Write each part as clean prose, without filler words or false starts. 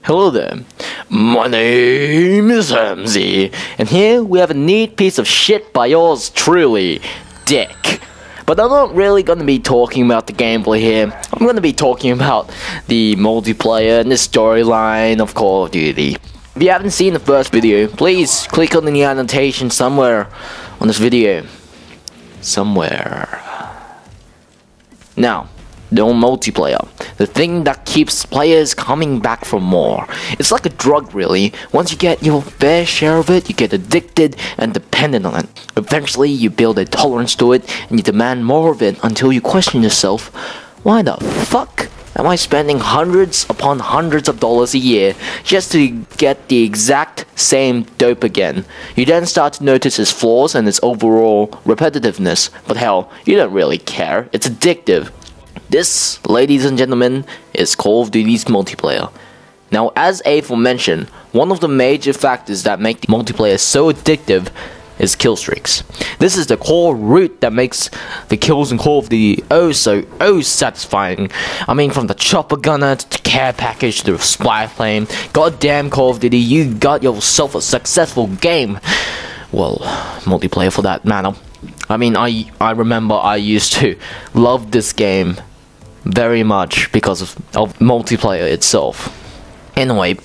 Hello there, my name is Hermzii, and here we have a neat piece of shit by yours truly, Dick. But I'm not really going to be talking about the gameplay here. I'm going to be talking about the multiplayer and the storyline of Call of Duty. If you haven't seen the first video, please click on the annotation somewhere on this video. Somewhere. Now, the multiplayer, the thing that keeps players coming back for more. It's like a drug, really. Once you get your fair share of it, you get addicted and dependent on it. Eventually, you build a tolerance to it, and you demand more of it until you question yourself, why the fuck am I spending hundreds upon hundreds of dollars a year just to get the exact same dope again? You then start to notice its flaws and its overall repetitiveness, but hell, you don't really care. It's addictive. This, ladies and gentlemen, is Call of Duty's multiplayer. Now, as aforementioned, one of the major factors that make the multiplayer so addictive is kill streaks. This is the core root that makes the kills in Call of Duty oh satisfying. I mean, from the chopper gunner to the care package to the spy plane, goddamn Call of Duty, you got yourself a successful game. Well, multiplayer for that matter. I mean, I remember I used to love this game very much because of multiplayer itself. Anyway,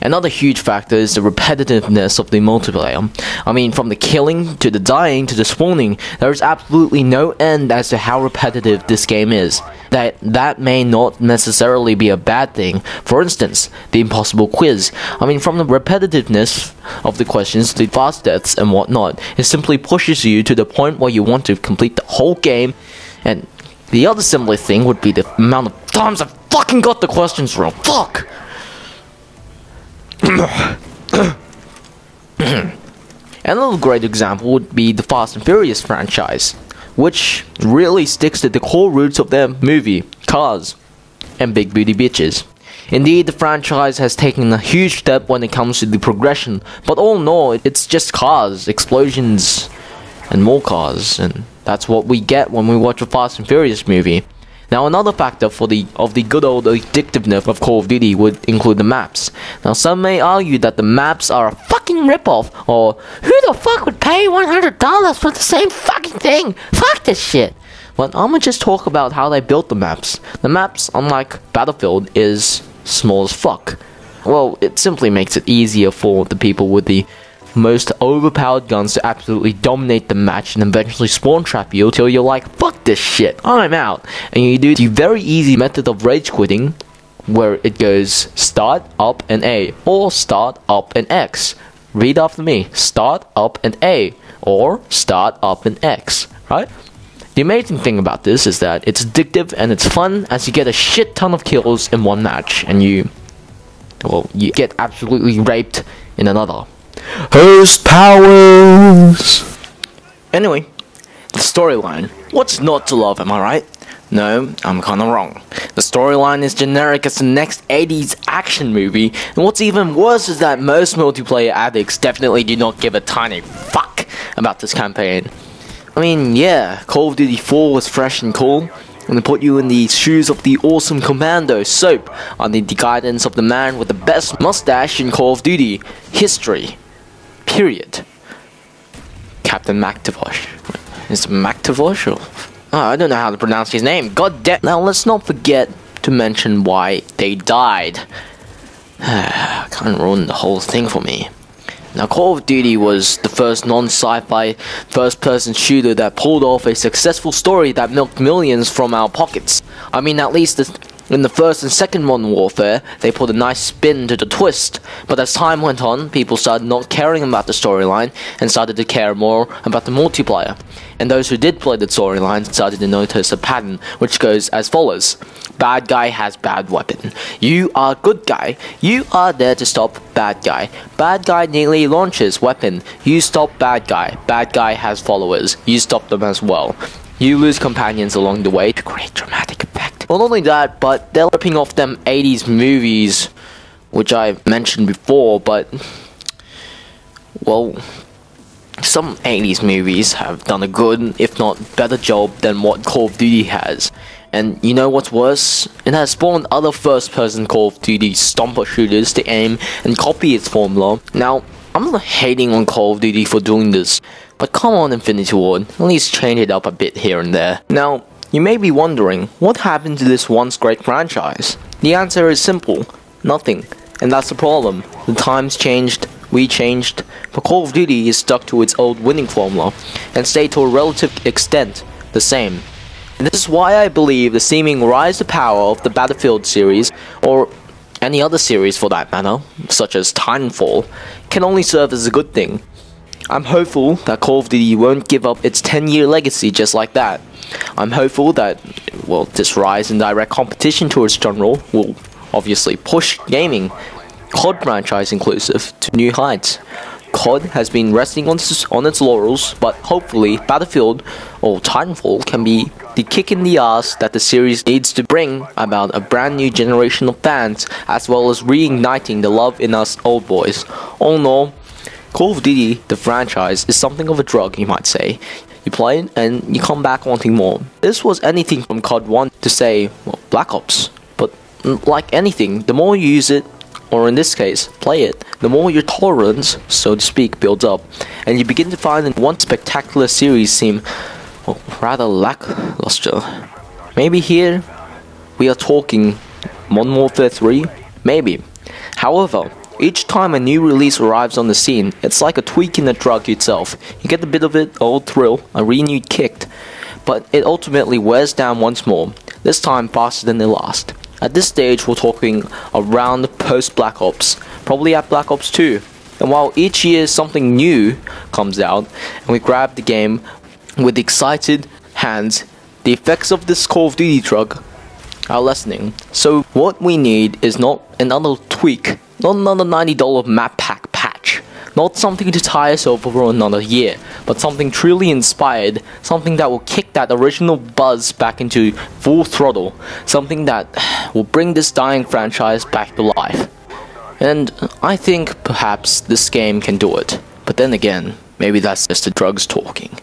another huge factor is the repetitiveness of the multiplayer. I mean, from the killing, to the dying, to the spawning, there is absolutely no end as to how repetitive this game is. That may not necessarily be a bad thing. For instance, the impossible quiz. I mean, from the repetitiveness of the questions, the fast deaths and whatnot, it simply pushes you to the point where you want to complete the whole game. And the other similar thing would be the amount of times I fucking got the questions wrong. Fuck! Another great example would be the Fast and Furious franchise, which really sticks to the core roots of their movie, cars, and big booty bitches. Indeed, the franchise has taken a huge step when it comes to the progression, but all in all, it's just cars, explosions, and more cars, and that's what we get when we watch a Fast and Furious movie. Now, another factor of the good old addictiveness of Call of Duty would include the maps. Now, some may argue that the maps are a fucking ripoff, or who the fuck would pay $100 for the same fucking thing? Fuck this shit! But I'ma just talk about how they built the maps. The maps, unlike Battlefield, is small as fuck. Well, it simply makes it easier for the people with the most overpowered guns to absolutely dominate the match and eventually spawn trap you till you're like, fuck this shit, I'm out. And you do the very easy method of rage quitting, where it goes start, up, and A, or start, up, and X. Read after me, start, up, and A, or start, up, and X, right? The amazing thing about this is that it's addictive and it's fun as you get a shit ton of kills in one match and you get absolutely raped in another. Host powers! Anyway, the storyline. What's not to love, am I right? No, I'm kinda wrong. The storyline is generic as the next 80s action movie, and what's even worse is that most multiplayer addicts definitely do not give a tiny fuck about this campaign. I mean, yeah, Call of Duty 4 was fresh and cool, and they put you in the shoes of the awesome Commando Soap under the guidance of the man with the best mustache in Call of Duty history. Period. Captain McTavish. Is it McTavish or... Oh, I don't know how to pronounce his name. God damn. Now let's not forget to mention why they died. Kind of ruined the whole thing for me. Now, Call of Duty was the first non-sci-fi first-person shooter that pulled off a successful story that milked millions from our pockets. I mean, at least in the first and second Modern Warfare, they put a nice spin to the twist. But as time went on, people started not caring about the storyline and started to care more about the multiplayer. And those who did play the storyline started to notice a pattern, which goes as follows. Bad guy has bad weapon. You are good guy. You are there to stop bad guy. Bad guy nearly launches weapon. You stop bad guy. Bad guy has followers. You stop them as well. You lose companions along the way to create dramatic effect. Well, not only that, but they're ripping off them 80s movies, which I mentioned before, but, well, some 80s movies have done a good, if not better job than what Call of Duty has. And you know what's worse? It has spawned other first-person Call of Duty stomper shooters to aim and copy its formula. Now, I'm not hating on Call of Duty for doing this, but come on Infinity Ward, at least change it up a bit here and there. Now, you may be wondering, what happened to this once great franchise? The answer is simple, nothing. And that's the problem. The times changed, we changed, but Call of Duty is stuck to its old winning formula, and stayed to a relative extent the same. And this is why I believe the seeming rise to power of the Battlefield series, or any other series for that matter, such as Titanfall, can only serve as a good thing. I'm hopeful that Call of Duty won't give up its 10-year legacy just like that. I'm hopeful that, well, this rise in direct competition to its genre will obviously push gaming, COD franchise inclusive, to new heights. COD has been resting on its laurels, but hopefully Battlefield or Titanfall can be the kick in the ass that the series needs to bring about a brand new generation of fans, as well as reigniting the love in us old boys. All in all, Call of Duty, the franchise, is something of a drug, you might say. You play it and you come back wanting more. This was anything from COD 1 to say, well, Black Ops. But like anything, the more you use it, or in this case, play it, the more your tolerance, so to speak, builds up, and you begin to find that one spectacular series seem, well, rather lackluster. Maybe here, we are talking Modern Warfare 3? Maybe. However, each time a new release arrives on the scene, it's like a tweak in the drug itself. You get a bit of it, old thrill, a renewed kick, but it ultimately wears down once more, this time faster than the last. At this stage, we're talking around post-Black Ops, probably at Black Ops 2. And while each year something new comes out, and we grab the game with excited hands, the effects of this Call of Duty drug are lessening. So what we need is not another tweak, not another $90 map pack patch, not something to tie us over for another year, but something truly inspired, something that will kick that original buzz back into full throttle, something that will bring this dying franchise back to life. And I think perhaps this game can do it, but then again, maybe that's just the drugs talking.